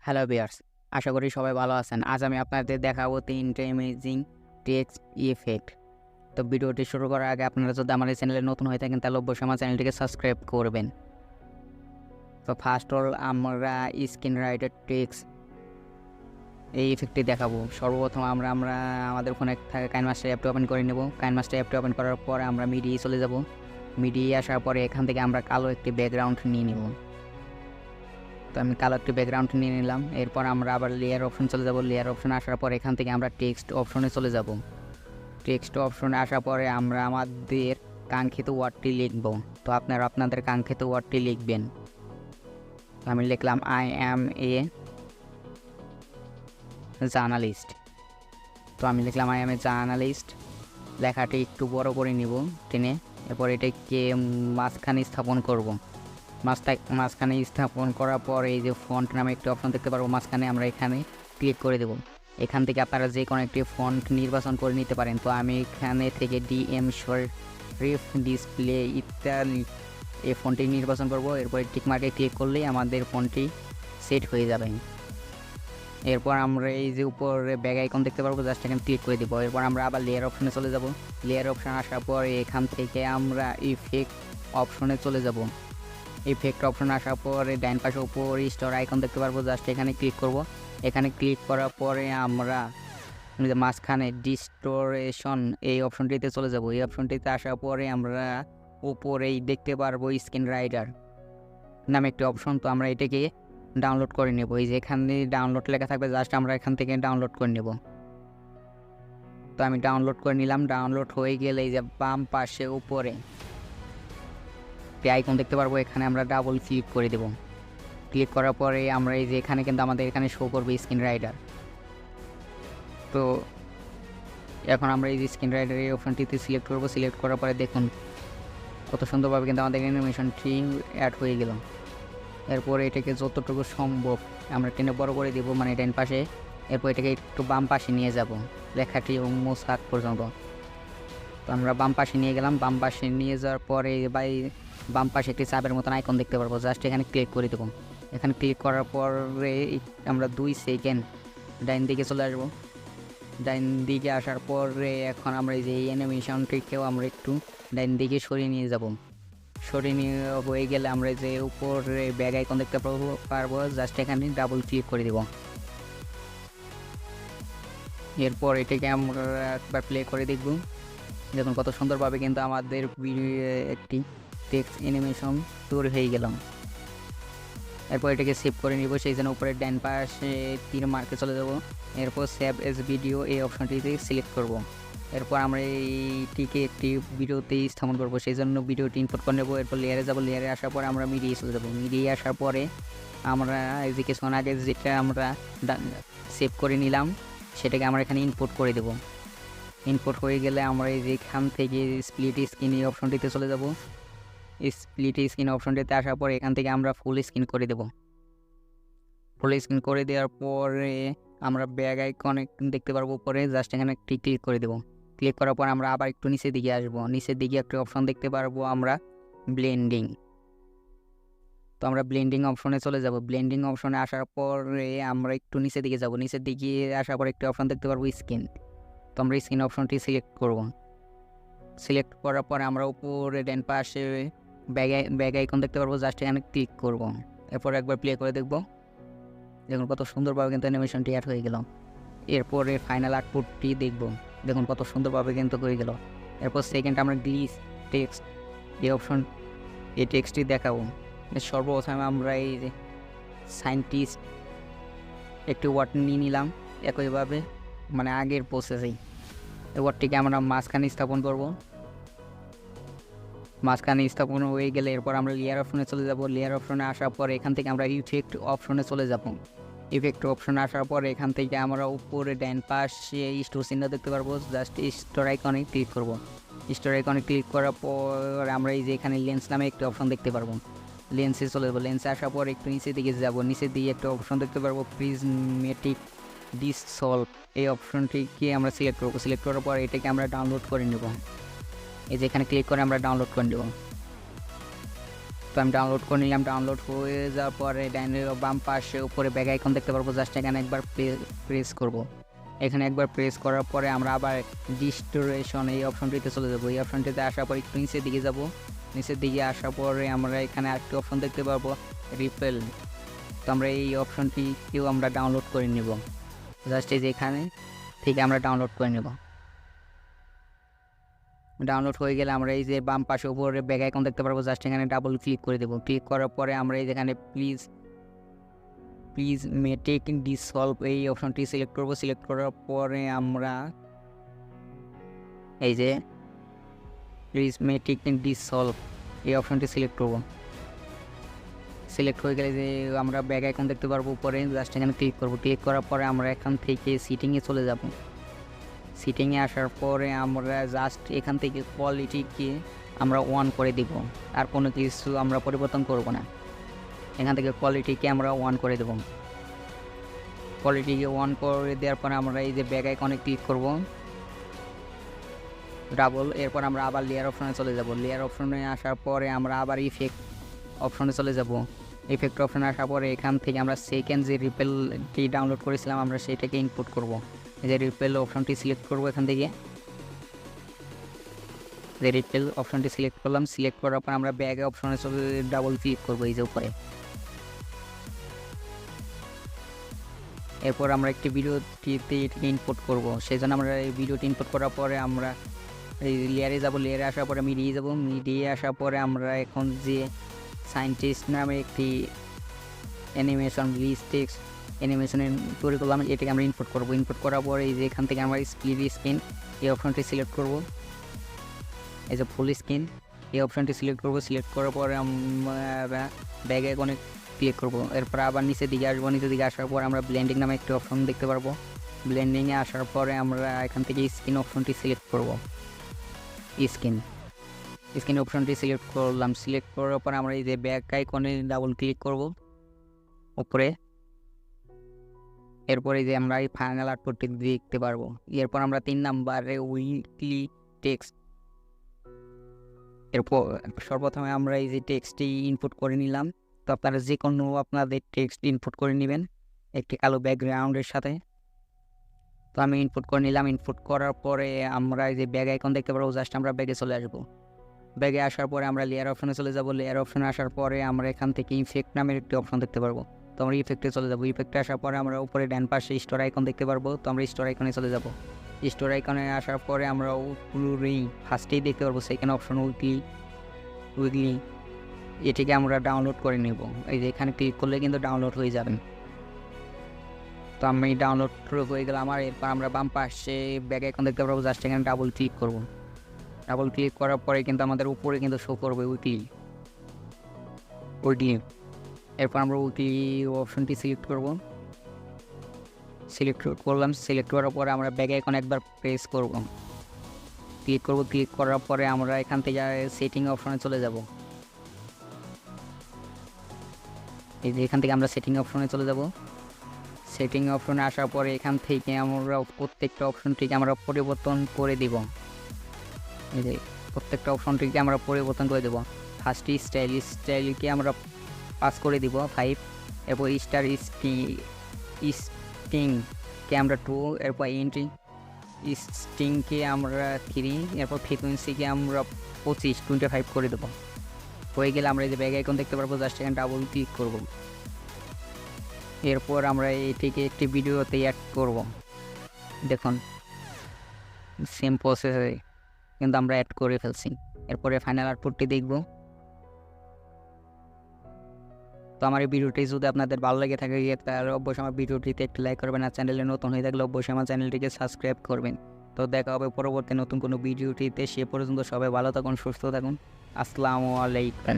Hello viewers, আশা করি সবাই ভালো আছেন। আজ আমি আপনাদের দেখাবো 3টে অ্যামেজিং টেক্সট ইফেক্ট। তো ভিডিওটি শুরু করার আগে আপনারা যদি আমার এই চ্যানেলে নতুন হয়ে থাকেন তাহলে অবশ্যই আমার চ্যানেলটিকে সাবস্ক্রাইব করবেন। তো ফার্স্ট অল আমরা স্ক্রিন রাইটার টেক্সট এই ইফেক্টটি দেখাবো। সর্বপ্রথম আমরা আমাদের ফোনে থাকা কাইনমাস্টার অ্যাপটি ওপেন করে নেব। কাইনমাস্টার অ্যাপটি ওপেন করার পরে আমরা মিডিয়ায় চলে যাব। মিডিয়ায় আসার পরে এখান থেকে আমরা কালো একটি ব্যাকগ্রাউন্ড নিয়ে নেব। তো আমি কালো একটি ব্যাকগ্রাউন্ড নিয়ে নিলাম। এরপর আমরা আবার লেয়ার অপশন চলে যাব। লেয়ার অপশনে আসার পর এখান থেকে আমরা টেক্সট অপশনে চলে যাব। টেক্সট অপশনে আসার পরে আমরা আমাদের কাঙ্ক্ষিত ওয়ার্ডটি লিখব। তো আপনারা আপনাদের কাঙ্ক্ষিত ওয়ার্ডটি লিখবেন। তো আমি লিখলাম আই অ্যাম এ জার্নালিস্ট। তো আমি লিখলাম আই অ্যাম এ জার্নালিস্ট। লেখাটি একটু বড় করে নিব টেনে। এরপর এটাকে মাঝখানে স্থাপন করব। মাঝখানে স্থাপন করার পর এই যে ফন্ট নামে একটি অপশন দেখতে পারবো মাঝখানে, আমরা এখানে ক্লিক করে দেব। এখান থেকে আপনারা যে কোনো একটি ফন্ট নির্বাচন করে নিতে পারেন। তো আমি এখানে থেকে ডিএম শরীফ ডিসপ্লে ইত্যাদি এই ফন্টটি নির্বাচন করব। এরপর টিক মার্কে ক্লিক করলেই আমাদের ফন্টটি সেট হয়ে যাবে। এরপর আমরা এই যে উপরে ব্যাগ আইকন দেখতে পারবো, জাস্ট এখানে ক্লিক করে দেবো। এরপর আমরা আবার লেয়ার অপশনে চলে যাব। লেয়ার অপশন আসার পর এখান থেকে আমরা ইফেক্ট অপশনে চলে যাব। ইফেক্ট অপশন আসার পরে ডাইন পাশে উপরে স্টোর আইকন দেখতে পারবো, জাস্ট এখানে ক্লিক করব। এখানে ক্লিক করার পরে আমরা মাঝখানে ডিস্টোরেশন এই অপশনটিতে চলে যাব। এই অপশনটিতে আসার পরে আমরা উপরেই দেখতে পারবো স্ক্রিন রাইটার নামে একটি অপশন। তো আমরা এটাকে ডাউনলোড করে নেব। এই যে এখানে ডাউনলোড লেখা থাকবে, জাস্ট আমরা এখান থেকে ডাউনলোড করে নেব। তো আমি ডাউনলোড করে নিলাম। ডাউনলোড হয়ে গেলে এই যে বাম পাশে উপরে আইকন দেখতে পারবো, এখানে আমরা ডাবল ক্লিক করে দেব। ক্লিক করার পরে আমরা এই যে এখানে কিন্তু আমাদের এখানে শো করবে স্ক্রিন রাইটার। তো এখন আমরা এই যে স্ক্রিন রাইটার এই অপশনটিতে সিলেক্ট করব। সিলেক্ট করার পরে দেখুন কত সুন্দরভাবে কিন্তু আমাদের অ্যানিমেশনটি অ্যাড হয়ে গেল। এরপরে এটাকে যতটুকু সম্ভব আমরা টেনে বড় করে দেব, মানে ডান পাশে। এরপর এটাকে একটু বাম পাশে নিয়ে যাব লেখাটি মোছাক পর্যন্ত। তো আমরা বাম পাশে নিয়ে গেলাম। বাম পাশে নিয়ে যাওয়ার পরে বাম পাশে একটি চাপের মতন আইকন দেখতে পারবো, জাস্ট এখানে ক্লিক করে দেবো। এখানে ক্লিক করার পরে আমরা 2 সেকেন্ড ডাইন দিকে চলে আসবো। ডাইন দিকে আসার পরে এখন আমরা এই যে এই অ্যানিমেশনটিকেও আমরা একটু ডাইন দিকে সরিয়ে নিয়ে যাব। সরিয়ে নিয়ে হয়ে গেলে আমরা যে উপরে ব্যাগ আইকন দেখতে পারবো, জাস্ট এখানে ডাবল ক্লিক করে দেব। এরপর এটাকে আমরা একবার প্লে করে দেখব। দেখুন কত সুন্দরভাবে কিন্তু আমাদের একটি টেক্সট অ্যানিমেশন তৈরি হয়ে গেল। এরপর এটাকে সেভ করে নিব। সেই জন্য উপরে ডান পাশে তীর মার্কে চলে যাব। এরপর সেভ এজ ভিডিও এই অপশনটিতে সিলেক্ট করব। এরপর আমরা এইটিকে একটি ভিডিওতে স্থাপন করব, সেই জন্য ভিডিওটি ইনপুট করে নেব। এরপর লেয়ারে যাব। লেয়ারে আসার পরে আমরা মিডিয়ায় চলে যাব। মিডিয়ায় আসার পরে আমরা এই যে কিছুক্ষণ আগে যেটা আমরা সেভ করে নিলাম সেটাকে আমরা এখানে ইনপুট করে দেব। ইনপুট হয়ে গেলে আমরা এই যে এখান থেকে স্প্লিট স্ক্রিন এই অপশনটিতে চলে যাব। স্প্লিট স্ক্রিন অপশনটিতে আসার পর এখান থেকে আমরা ফুল স্ক্রিন করে দেব। ফুল স্ক্রিন করে দেওয়ার পরে আমরা ব্যাগ আইকন দেখতে পারবো উপরে, জাস্ট এখানে একটি ক্লিক করে দেব। ক্লিক করার পর আমরা আবার একটু নিচের দিকে আসবো। নিচের দিকে একটা অপশন দেখতে পারবো আমরা ব্লেন্ডিং। তো আমরা ব্লেন্ডিং অপশনে চলে যাব। ব্লেন্ডিং অপশনে আসার পরে আমরা একটু নিচের দিকে যাব। নিচের দিকে আসার পর একটি অপশন দেখতে পারবো স্ক্রিন। তো আমরা স্ক্রিন অপশনটি সিলেক্ট করব। সিলেক্ট করার পরে আমরা উপরে ডান পাশে ব্যাগ আইকন দেখতে পারবো, জাস্ট এখানে ক্লিক করব। এরপর একবার প্লে করে দেখব। দেখুন কত সুন্দরভাবে কিন্তু অ্যানিমেশনটি অ্যাড হয়ে গেল। এরপরে ফাইনাল আউটপুটটি দেখব। দেখুন কত সুন্দরভাবে কিন্তু হয়ে গেল। এরপর সেকেন্ড আমরা গ্লিচ টেক্সট এই টেক্সটটি দেখাবো। সর্বপ্রথম আমরা এই যে সায়েন্টিস্ট একটি ওয়ার্ড নিয়ে নিলাম একইভাবে, মানে আগের প্রসেসেই। এই ওয়ার্ডটিকে আমরা মাঝখানে স্থাপন করব। মাঝখানে স্থাপন হয়ে গেলে এরপর আমরা লেয়ার অপশনে চলে যাব। লেয়ার অপশনে আসার পর এখান থেকে আমরা ইফেক্ট অপশনে চলে যাব। ইফেক্ট অপশনে আসার পর এখান থেকে আমরা উপরে ডান পাশে স্টোর চিহ্ন দেখতে পারবো, জাস্ট স্টোর আইকনে ক্লিক করব। স্টোর আইকনে ক্লিক করার পর আমরা এই যে এখানে লেন্স নামে একটি অপশন দেখতে পারবো, লেন্সে চলে যাবো। লেন্সে আসার পর একটু নিচের দিকে যাব। নিচের দিকে একটা অপশন দেখতে পারবো প্রিজমেটিক ডিসলভ, এই অপশনটিকে আমরা সিলেক্ট করবো। সিলেক্ট করার পর এটাকে আমরা ডাউনলোড করে নেব। এই যে এখানে ক্লিক করে আমরা ডাউনলোড করে নেব। তো আমি ডাউনলোড করে নিলাম। ডাউনলোড হয়ে যাওয়ার পরে ডাইনের বাম পাশে উপরে ব্যাক আইকন দেখতে পারবো, জাস্ট এখানে একবার প্রেস করব। এখানে একবার প্রেস করার পরে আমরা আবার ডিস্টোরেশন এই অপশনটিতে চলে যাবো। এই অপশনটিতে আসার পর একটু নিচের দিকে যাব। নিচের দিকে আসার পরে আমরা এখানে আরেকটি অপশন দেখতে পারবো, রিপেল। তো আমরা এই অপশনটিকেও আমরা ডাউনলোড করে নেব, জাস্ট এই যে এখানে থেকে আমরা ডাউনলোড করে নেব। ডাউনলোড হয়ে গেলে আমরা এই যে বাম পাশে উপরে ব্যাক আইকন দেখতে পারবো, জাস্ট এখানে ডাবল ক্লিক করে দেবো। ক্লিক করার পরে আমরা এই যেখানে প্লিজ মেটেক ডিসলভ এই অপশনটি সিলেক্ট করব। সিলেক্ট করার পরে আমরা এই যে প্লিজ মেটেক ডিসলভ এই অপশনটি সিলেক্ট করব। সিলেক্ট হয়ে গেলে যে আমরা ব্যাক আইকন দেখতে পারবো উপরে, জাস্ট এখানে ক্লিক করব। ক্লিক করার পরে আমরা এখান থেকে সিটিংয়ে চলে যাব। সিটিংয়ে আসার পরে আমরা জাস্ট এখান থেকে কোয়ালিটিকে আমরা অন করে দিব, আর কোনো কিছু আমরা পরিবর্তন করব না। এখান থেকে কোয়ালিটিকে আমরা অন করে দেব। কোয়ালিটিকে অন করে দেওয়ার পরে আমরা এই যে ব্যাক আইকনে ক্লিক করব ডাবল। এরপর আমরা আবার লেয়ার অপশনে চলে যাব। লেয়ার অপশনে আসার পরে আমরা আবার ইফেক্ট অপশনে চলে যাব। ইফেক্ট অপশনে আসার পরে এখান থেকে আমরা সেকেন্ড যে রিপেলটি ডাউনলোড করেছিলাম আমরা সেটাকে ইনপুট করব। এই যে রিপেল অপশনটি সিলেক্ট করব। এখান থেকে যে রিপেল অপশনটি সিলেক্ট করলাম। সিলেক্ট করার পর আমরা ব্যাক অপশনে চলে ডাবল ক্লিক করব এই যে উপরে। এরপর আমরা একটি ভিডিওটিতে ইনপুট করব, সেই জন্য আমরা এই ভিডিওটি ইনপুট করার পরে আমরা এই লেয়ারে যাব। লেয়ারে আসার পরে মিডিয়ে যাব। মিডিয়ে আসার পরে আমরা এখন যে সায়েন্টিস্ট নামে একটি অ্যানিমেশন টেক্সট অ্যানিমেশনের তৈরি করলাম, এটাকে আমরা ইনপুট করব। ইনপুট করার পরে এই যে এখান থেকে আমরা স্প্লিট স্ক্রিন এই অপশনটি সিলেক্ট করব। এই যে ফুল স্ক্রিন এই অপশনটি সিলেক্ট করব। সিলেক্ট করার পরে আমরা ব্যাক আইকনে ক্লিক করব। এরপর আবার নিচের দিকে আসবো। নিচের দিকে আসার পর আমরা ব্লেন্ডিং নামে একটি অপশন দেখতে পারবো। ব্লেন্ডিংয়ে আসার পরে আমরা এখান থেকে স্ক্রিন অপশনটি সিলেক্ট করব। স্ক্রিন অপশনটি সিলেক্ট করলাম। সিলেক্ট করার পর আমরা এই যে ব্যাক আইকনে ডাবল ক্লিক করব উপরে। এরপরে যে আমরা এই ফাইনাল আউটপুটটি দেখতে পারবো। এরপর আমরা 3 নাম্বারে উইকলি টেক্সট। এরপর সর্বপ্রথমে আমরা এই যে টেক্সটটি ইনপুট করে নিলাম। তো আপনারা যে কোনো আপনাদের টেক্সট ইনপুট করে নেবেন একটি কালো ব্যাকগ্রাউন্ডের সাথে। তো আমি ইনপুট করে নিলাম। ইনপুট করার পরে আমরা এই যে ব্যাক আইকন দেখতে পারবো, জাস্ট আমরা ব্যাগে চলে আসবো। ব্যাগে আসার পরে আমরা লেয়ার অপশনে চলে যাব। লেয়ার অপশনে আসার পরে আমরা এখান থেকে ইফেক্ট নামের একটি অপশন দেখতে পারবো। তো আমরা ইফেক্টে চলে যাব। ইফেক্টে আসার পরে আমরা উপরে ডান পাশে স্টোর আইকন দেখতে পারবো। তো আমরা স্টোর আইকনে চলে যাব। স্টোর আইকনে আসার পরে আমরা ফার্স্টেই দেখতে পারবো সেকেন্ড অপশন উইকলি এটিকে আমরা ডাউনলোড করে নেব। এই যে এখানে ক্লিক করলে কিন্তু ডাউনলোড হয়ে যাবেন। তো আমি ডাউনলোড হয়ে গেলাম আমার। এরপর আমরা বাম পাশে ব্যাক আইকন দেখতে পারবো, জাস্ট এখানে ডাবল ক্লিক করব। ডাবল ক্লিক করার পরে কিন্তু আমাদের উপরে কিন্তু শো করবে উইকলি। এরপর আমরা উইকলি অপশনটি সিলেক্ট করব। সিলেক্ট করলাম। সিলেক্ট করার পরে আমরা ব্যাক আইকন একবার প্রেস করব। ক্লিক করব। ক্লিক করার পরে আমরা এখান থেকে সেটিং অপশনে চলে যাব। এই যে এখান থেকে আমরা সেটিং অপশনে চলে যাব। সেটিং অপশনে আসার পরে এখান থেকে আমরা প্রত্যেকটা অপশনটিকে আমরা পরিবর্তন করে দিব। এই যে প্রত্যেকটা অপশনটিকে আমরা পরিবর্তন করে দেবো। ফার্স্ট স্টাইলকে আমরা পাস করে দিব 5। এরপর স্টিংকে আমরা 2। এরপর স্টিংকে আমরা 3। এরপর ফ্রিকোয়েন্সিকে আমরা 25 করে দেবো। হয়ে গেলে আমরা এই যে ব্যাক আইকন দেখতে পারবো, জাস্ট এখানে ডাবল ক্লিক করব। এরপর আমরা এটিকে একটি ভিডিওতে অ্যাড করব। দেখুন সেম প্রসেসে কিন্তু আমরা অ্যাড করে ফেলছি। এরপরে ফাইনাল আউটপুটটি দেখব। তো আমার এই ভিডিওটি যদি আপনাদের ভালো লেগে থাকে তাহলে অবশ্যই আমার ভিডিওটিতে একটি লাইক করবেন, আর চ্যানেলে নতুন হয়ে থাকলে অবশ্যই আমার চ্যানেলটিকে সাবস্ক্রাইব করবেন। তো দেখা হবে পরবর্তী নতুন কোনো ভিডিওটিতে। সে পর্যন্ত সবাই ভালো থাকুন, সুস্থ থাকুন। আসসালামু আলাইকুম।